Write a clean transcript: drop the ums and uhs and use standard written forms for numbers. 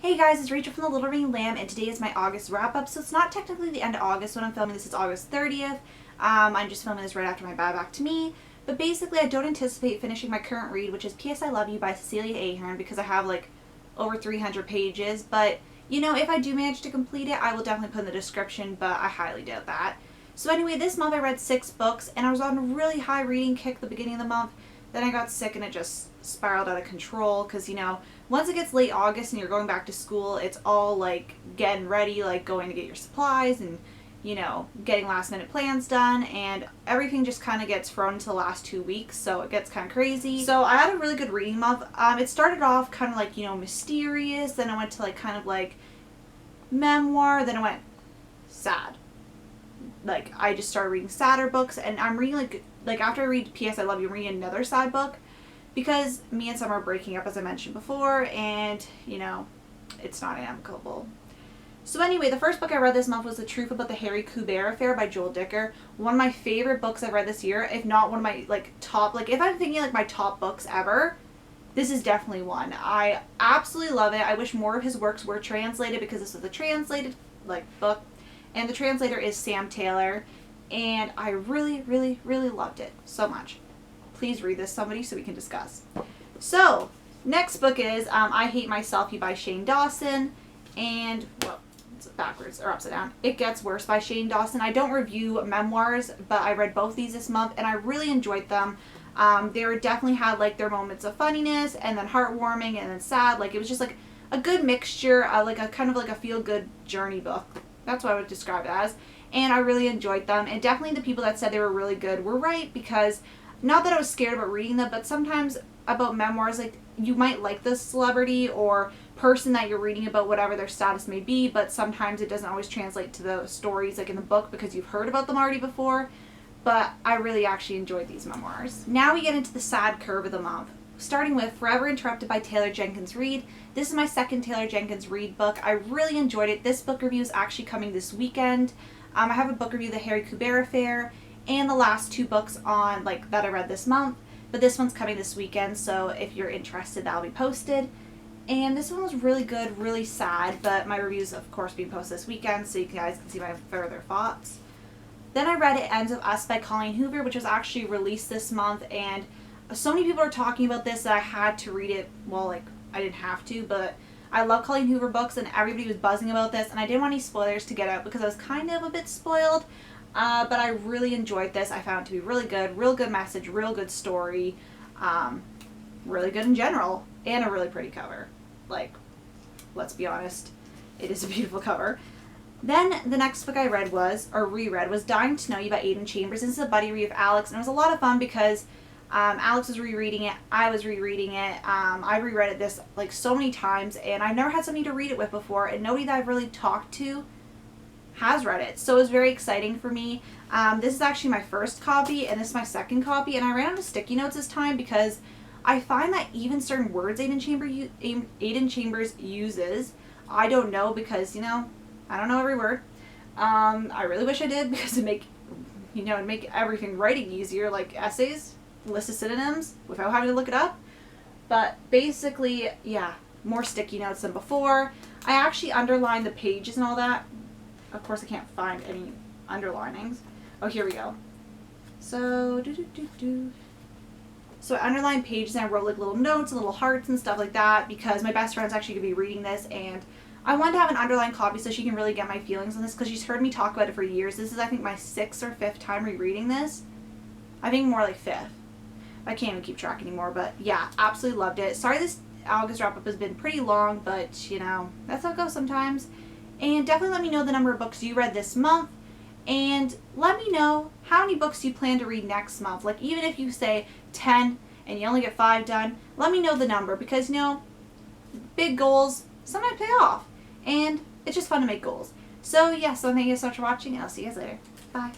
Hey guys, it's Rachel from The Little Ring Lamb, and today is my August wrap-up, so it's not technically the end of August when I'm filming this. It's August 30th. I'm just filming this right after my Bad Back to Me, but basically I don't anticipate finishing my current read, which is P.S. I Love You by Cecilia Ahern, because I have like over 300 pages, but you know, if I do manage to complete it, I will definitely put in the description, but I highly doubt that. So anyway, this month I read 6 books, and I was on a really high reading kick at the beginning of the month. Then I got sick and it just spiraled out of control because, you know, once it gets late August and you're going back to school, it's all like getting ready, like going to get your supplies and, you know, getting last minute plans done, and everything just kind of gets thrown into the last 2 weeks, so it gets kind of crazy. So I had a really good reading month. It started off kind of like, you know, mysterious, then I went to like kind of like memoir, then I went sad. Like, I just started reading sadder books, and I'm reading like after I read P.S. I Love You, I'm reading another sad book because me and Summer are breaking up, as I mentioned before, and, you know, it's not amicable. So anyway, the first book I read this month was The Truth About the Harry Kubert Affair by Joel Dicker. One of my favorite books I've read this year, if not one of my, like, top, like, if I'm thinking, like, my top books ever, this is definitely one. I absolutely love it. I wish more of his works were translated because this is a translated, like, book, and the translator is Sam Taylor, and I really, really, really loved it so much. Please read this, somebody, so we can discuss. So, next book is I Hate Myself You by Shane Dawson, and, well, it's backwards, or upside down. It Gets Worse by Shane Dawson. I don't review memoirs, but I read both these this month, and I really enjoyed them. They were definitely had, like, their moments of funniness, and then heartwarming, and then sad. Like, it was just, like, a good mixture, like a kind of like a feel-good journey book. That's what I would describe it as. And I really enjoyed them. And definitely the people that said they were really good were right, because not that I was scared about reading them, but sometimes about memoirs, like, you might like the celebrity or person that you're reading about, whatever their status may be, but sometimes it doesn't always translate to the stories, like in the book, because you've heard about them already before. But I really actually enjoyed these memoirs. Now we get into the sad curve of the month, starting with Forever Interrupted by Taylor Jenkins Reid. This is my second Taylor Jenkins Reid book. I really enjoyed it. This book review is actually coming this weekend. I have a book review, The Harry Kubert Affair, and the last 2 books on, like, that I read this month. But this one's coming this weekend, so if you're interested, that'll be posted. And this one was really good, really sad, but my review's, of course, being posted this weekend, so you guys can see my further thoughts. Then I read It Ends With Us by Colleen Hoover, which was actually released this month, and so many people are talking about this that I had to read it. Well, like, I didn't have to, but I love Colleen Hoover books, and everybody was buzzing about this, and I didn't want any spoilers to get out because I was kind of a bit spoiled, but I really enjoyed this. I found it to be really good, real good message, real good story, really good in general, and a really pretty cover. Like, let's be honest, it is a beautiful cover. Then the next book I read was Dying to Know You by Aidan Chambers. This is a buddy read of Alex, and it was a lot of fun because Alex was rereading it, I was rereading it. I've reread it this like so many times, and I've never had somebody to read it with before, and nobody that I've really talked to has read it, so it was very exciting for me. This is actually my first copy, and this is my second copy, and I ran out of sticky notes this time because I find that even certain words Aidan Chambers uses, I don't know, because, you know, I don't know every word. I really wish I did, because it'd make everything writing easier, like essays, list of synonyms without having to look it up. But basically, yeah, more sticky notes than before. I actually underlined the pages and all that. Of course, I can't find any underlinings. Oh, here we go. So so I underlined pages, and I wrote like little notes and little hearts and stuff like that, because my best friend's actually gonna be reading this, and I wanted to have an underlined copy so she can really get my feelings on this, because she's heard me talk about it for years. This is, I think, my 6th or 5th time rereading this. I think more like 5th. I can't even keep track anymore, but yeah, absolutely loved it. Sorry this August wrap-up has been pretty long, but, you know, that's how it goes sometimes. And definitely let me know the number of books you read this month, and let me know how many books you plan to read next month. Like, even if you say 10 and you only get 5 done, let me know the number, because, you know, big goals sometimes pay off, and it's just fun to make goals. So, yeah, so thank you so much for watching, and I'll see you guys later. Bye.